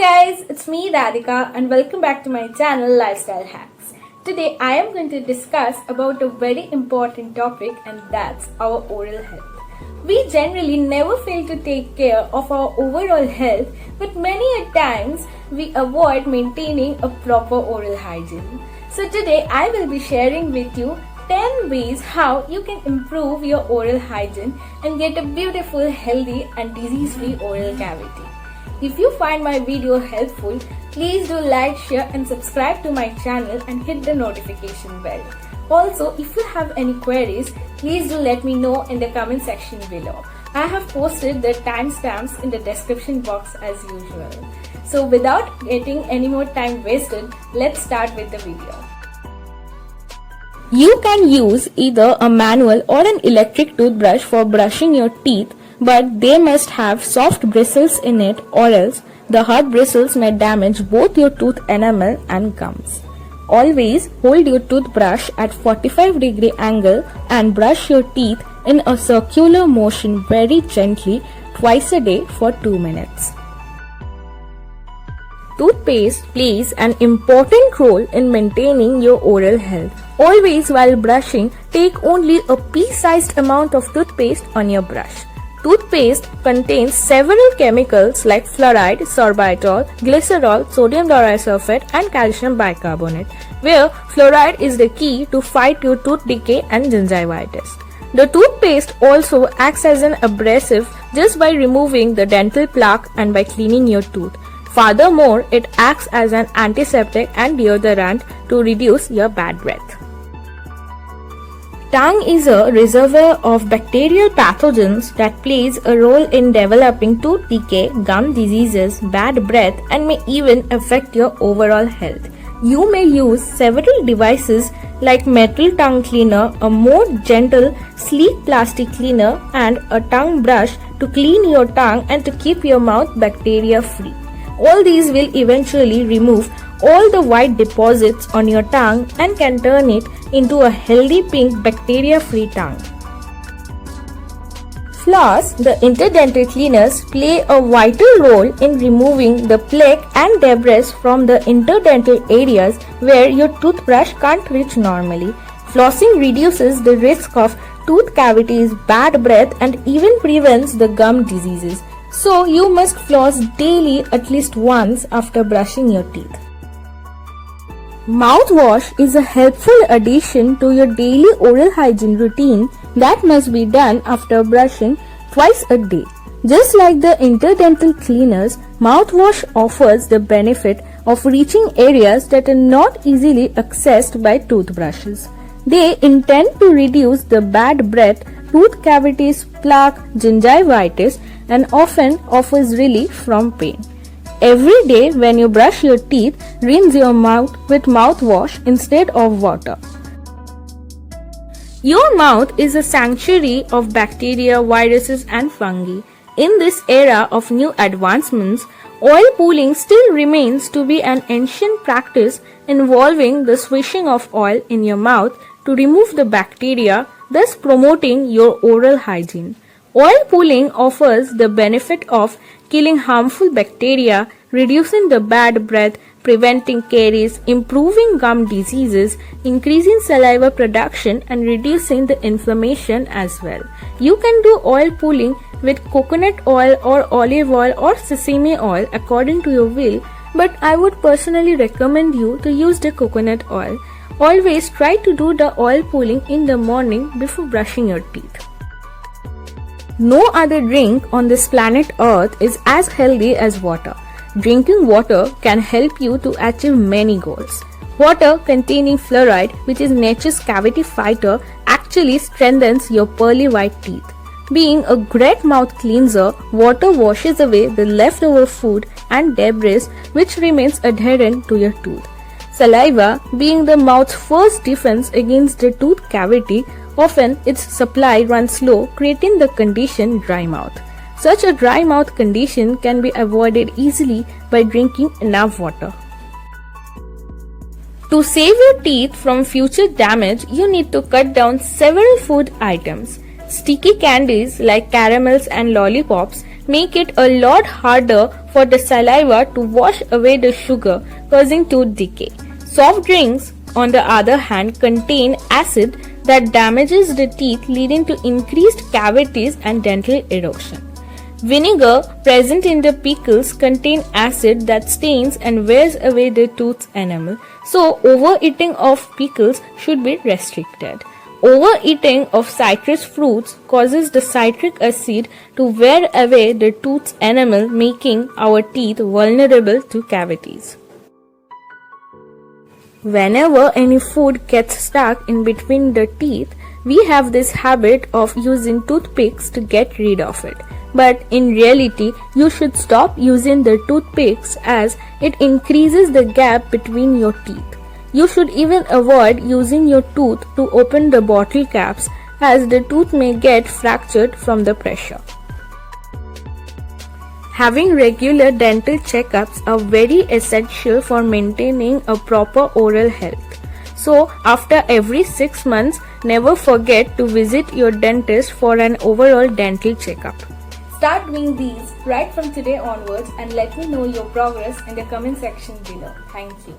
guys, it's me Radhika and welcome back to my channel Lifestyle Hacks. Today I am going to discuss about a very important topic, and that's our oral health. We generally never fail to take care of our overall health, but many a times we avoid maintaining a proper oral hygiene. So today I will be sharing with you 10 ways how you can improve your oral hygiene and get a beautiful, healthy and disease-free oral cavity. If you find my video helpful, please do like, share and subscribe to my channel and hit the notification bell. Also, if you have any queries, please do let me know in the comment section below. I have posted the timestamps in the description box as usual. So without getting any more time wasted, let's start with the video. You can use either a manual or an electric toothbrush for brushing your teeth, but they must have soft bristles in it, or else the hard bristles may damage both your tooth enamel and gums. Always hold your toothbrush at 45-degree angle and brush your teeth in a circular motion very gently twice a day for 2 minutes. Toothpaste plays an important role in maintaining your oral health. Always while brushing, take only a pea-sized amount of toothpaste on your brush. Toothpaste contains several chemicals like fluoride, sorbitol, glycerol, sodium disulfide and calcium bicarbonate, where fluoride is the key to fight your tooth decay and gingivitis. The toothpaste also acts as an abrasive just by removing the dental plaque and by cleaning your tooth. Furthermore, it acts as an antiseptic and deodorant to reduce your bad breath. Tongue is a reservoir of bacterial pathogens that plays a role in developing tooth decay, gum diseases, bad breath, and may even affect your overall health. You may use several devices like metal tongue cleaner, a more gentle, sleek plastic cleaner, and a tongue brush to clean your tongue and to keep your mouth bacteria free. All these will eventually remove all the white deposits on your tongue and can turn it into a healthy pink bacteria-free tongue. Floss, the interdental cleaners, play a vital role in removing the plaque and debris from the interdental areas where your toothbrush can't reach normally. Flossing reduces the risk of tooth cavities, bad breath, and even prevents the gum diseases. So you must floss daily at least once after brushing your teeth. Mouthwash is a helpful addition to your daily oral hygiene routine that must be done after brushing twice a day. Just like the interdental cleaners, mouthwash offers the benefit of reaching areas that are not easily accessed by toothbrushes. They intend to reduce the bad breath, tooth cavities, plaque, gingivitis, and often offers relief from pain. Every day when you brush your teeth, rinse your mouth with mouthwash instead of water. Your mouth is a sanctuary of bacteria, viruses and fungi. In this era of new advancements, oil pulling still remains to be an ancient practice involving the swishing of oil in your mouth to remove the bacteria, thus promoting your oral hygiene. Oil pulling offers the benefit of killing harmful bacteria, reducing the bad breath, preventing caries, improving gum diseases, increasing saliva production and reducing the inflammation as well. You can do oil pulling with coconut oil or olive oil or sesame oil according to your will, but I would personally recommend you to use the coconut oil. Always try to do the oil pulling in the morning before brushing your teeth. No other drink on this planet Earth is as healthy as water. Drinking water can help you to achieve many goals. Water containing fluoride, which is nature's cavity fighter, actually strengthens your pearly white teeth. Being a great mouth cleanser, water washes away the leftover food and debris which remains adherent to your tooth. Saliva, being the mouth's first defense against the tooth cavity, often its supply runs low, creating the condition dry mouth. Such a dry mouth condition can be avoided easily by drinking enough water. To save your teeth from future damage, you need to cut down several food items. Sticky candies like caramels and lollipops make it a lot harder for the saliva to wash away the sugar, causing tooth decay. Soft drinks, on the other hand, contain acid that damages the teeth, leading to increased cavities and dental erosion. Vinegar present in the pickles contain acid that stains and wears away the tooth's enamel, so overeating of pickles should be restricted. Overeating of citrus fruits causes the citric acid to wear away the tooth's enamel, making our teeth vulnerable to cavities. Whenever any food gets stuck in between the teeth, we have this habit of using toothpicks to get rid of it. But in reality, you should stop using the toothpicks as it increases the gap between your teeth. You should even avoid using your tooth to open the bottle caps, as the tooth may get fractured from the pressure. Having regular dental checkups are very essential for maintaining a proper oral health. So, after every 6 months, never forget to visit your dentist for an overall dental checkup. Start doing these right from today onwards and let me know your progress in the comment section below. Thank you.